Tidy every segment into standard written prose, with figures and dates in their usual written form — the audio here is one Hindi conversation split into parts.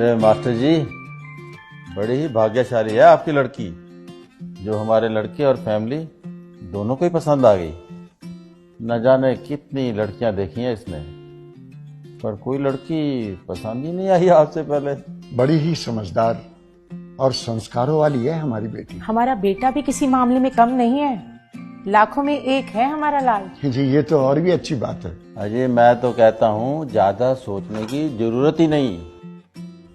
अरे मास्टर जी, बड़ी ही भाग्यशाली है आपकी लड़की, जो हमारे लड़के और फैमिली दोनों को ही पसंद आ गई। न जाने कितनी लड़कियां देखी हैं इसने, पर कोई लड़की पसंद ही नहीं आई आपसे पहले। बड़ी ही समझदार और संस्कारों वाली है हमारी बेटी। हमारा बेटा भी किसी मामले में कम नहीं है, लाखों में एक है हमारा लाल। जी ये तो और भी अच्छी बात है। अजय, मैं तो कहता हूँ ज्यादा सोचने की जरूरत ही नहीं।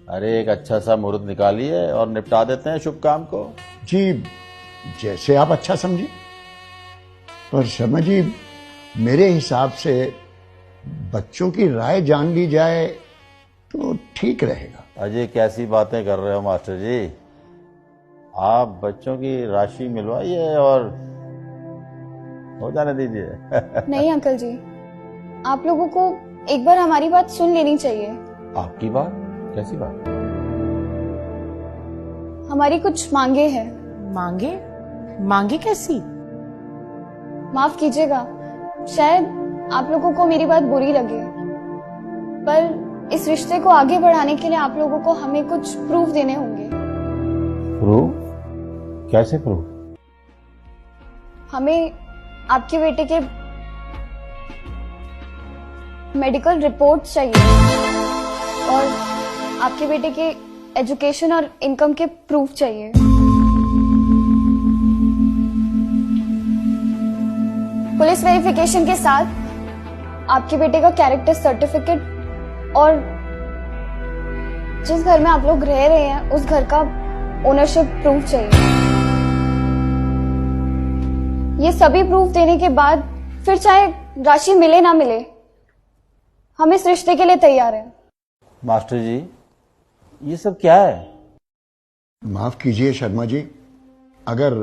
अरे एक अच्छा सा मुहूर्त निकालिए और निपटा देते हैं शुभ काम को। जी जैसे आप अच्छा समझिए, पर शर्मा जी मेरे हिसाब से बच्चों की राय जान ली जाए तो ठीक रहेगा। अजय, कैसी बातें कर रहे हो मास्टर जी? आप बच्चों की राशि मिलवाइए और हो जाने दीजिए। नहीं अंकल जी, आप लोगों को एक बार हमारी बात सुन लेनी चाहिए। आपकी बात? कैसी बात? हमारी कुछ मांगे हैं। मांगे? मांगे कैसी? माफ कीजिएगा, शायद आप लोगों को मेरी बात बुरी लगे, पर इस रिश्ते को आगे बढ़ाने के लिए आप लोगों को हमें कुछ प्रूफ देने होंगे। प्रूफ? कैसे प्रूफ? हमें आपके बेटे के मेडिकल रिपोर्ट्स चाहिए और आपके बेटे के एजुकेशन और इनकम के प्रूफ चाहिए। पुलिस वेरिफिकेशन के साथ आपके बेटे का कैरेक्टर सर्टिफिकेट और जिस घर में आप लोग रह रहे हैं उस घर का ओनरशिप प्रूफ चाहिए। ये सभी प्रूफ देने के बाद फिर चाहे राशि मिले ना मिले, हम इस रिश्ते के लिए तैयार हैं। मास्टर जी, ये सब क्या है? माफ कीजिए शर्मा जी, अगर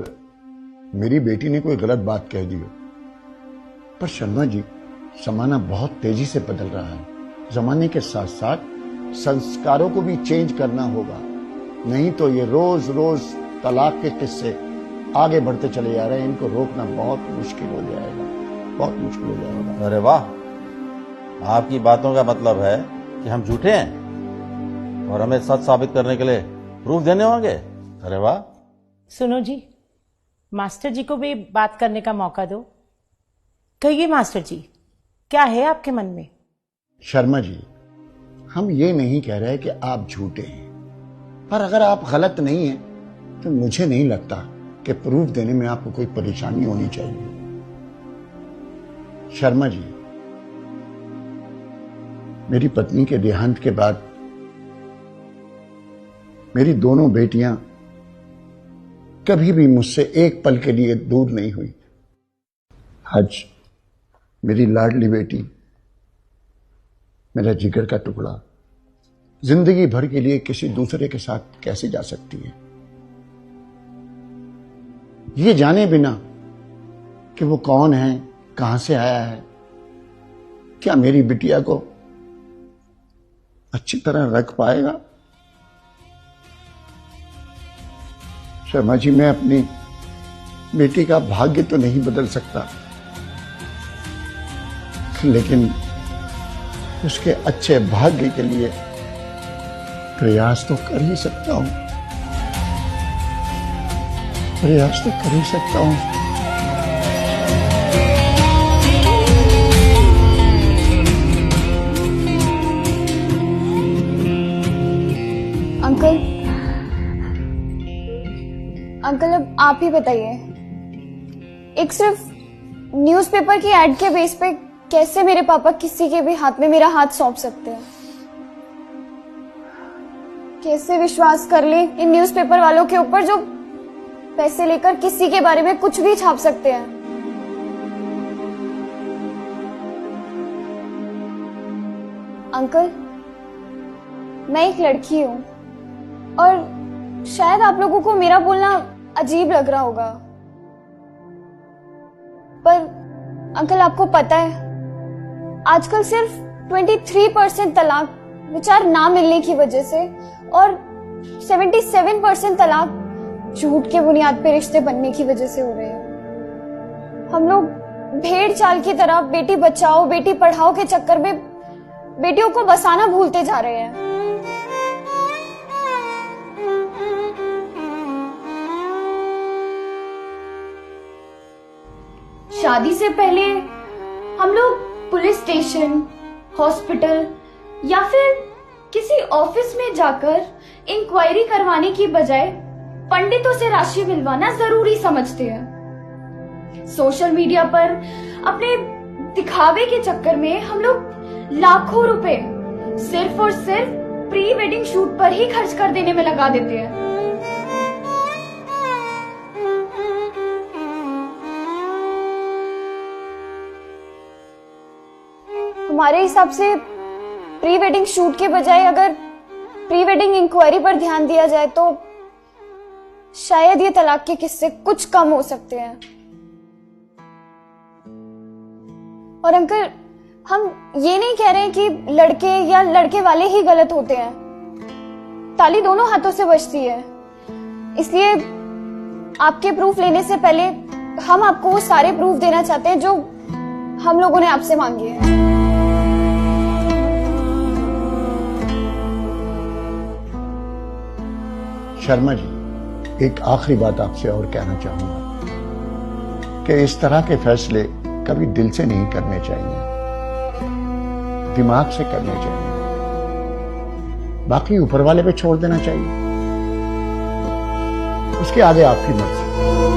मेरी बेटी ने कोई गलत बात कह दी हो, पर शर्मा जी जमाना बहुत तेजी से बदल रहा है। जमाने के साथ साथ संस्कारों को भी चेंज करना होगा, नहीं तो ये रोज रोज तलाक के किस्से आगे बढ़ते चले जा रहे हैं। इनको रोकना बहुत मुश्किल हो जाएगा, बहुत मुश्किल हो जाएगा। अरे वाह, आपकी बातों का मतलब है कि हम झूठे हैं और हमें सच साबित करने के लिए प्रूफ देने होंगे। अरे वाह। सुनो जी, मास्टर जी को भी बात करने का मौका दो। कहिए मास्टर जी, क्या है आपके मन में? शर्मा जी, हम ये नहीं कह रहे कि आप झूठे हैं, पर अगर आप गलत नहीं हैं तो मुझे नहीं लगता कि प्रूफ देने में आपको कोई परेशानी होनी चाहिए। शर्मा जी, मेरी पत्नी के देहांत के बाद मेरी दोनों बेटियां कभी भी मुझसे एक पल के लिए दूर नहीं हुई। आज मेरी लाडली बेटी, मेरा जिगर का टुकड़ा, जिंदगी भर के लिए किसी दूसरे के साथ कैसे जा सकती है, ये जाने बिना कि वो कौन है, कहां से आया है, क्या मेरी बिटिया को अच्छी तरह रख पाएगा? शर्मा जी, मैं अपनी बेटी का भाग्य तो नहीं बदल सकता, लेकिन उसके अच्छे भाग्य के लिए प्रयास तो कर ही सकता हूं, प्रयास तो कर ही सकता हूं। अंकल अब आप ही बताइए, एक सिर्फ न्यूज़पेपर की एड के बेस पे कैसे मेरे पापा किसी के भी हाथ में मेरा हाथ सौंप सकते हैं? कैसे विश्वास कर ले इन न्यूज़पेपर वालों के ऊपर जो पैसे लेकर किसी के बारे में कुछ भी छाप सकते हैं? अंकल, मैं एक लड़की हूं और शायद आप लोगों को मेरा बोलना अजीब लग रहा होगा, पर अंकल आपको पता है आजकल सिर्फ 23% तलाक विचार ना मिलने की वजह से और 77% तलाक झूठ के बुनियाद पे रिश्ते बनने की वजह से हो रहे हैं। हम लोग भेड़ चाल की तरह बेटी बचाओ बेटी पढ़ाओ के चक्कर में बेटियों को बसाना भूलते जा रहे हैं। शादी से पहले हम लोग पुलिस स्टेशन, हॉस्पिटल या फिर किसी ऑफिस में जाकर इंक्वायरी करवाने की बजाय पंडितों से राशि मिलवाना जरूरी समझते हैं। सोशल मीडिया पर अपने दिखावे के चक्कर में हम लोग लाखों रुपए सिर्फ और सिर्फ प्री वेडिंग शूट पर ही खर्च कर देने में लगा देते हैं। हमारे हिसाब से प्री वेडिंग शूट के बजाय अगर प्री वेडिंग इंक्वायरी पर ध्यान दिया जाए तो शायद ये तलाक के किस्से कुछ कम हो सकते हैं। और अंकल, हम ये नहीं कह रहे हैं कि लड़के या लड़के वाले ही गलत होते हैं। ताली दोनों हाथों से बजती है। इसलिए आपके प्रूफ लेने से पहले हम आपको वो सारे प्रूफ देना चाहते हैं जो हम लोगों ने आपसे मांगे हैं। शर्मा जी, एक आखिरी बात आपसे और कहना चाहूंगा कि इस तरह के फैसले कभी दिल से नहीं करने चाहिए, दिमाग से करने चाहिए, बाकी ऊपर वाले पे छोड़ देना चाहिए। उसके आगे आपकी मर्जी।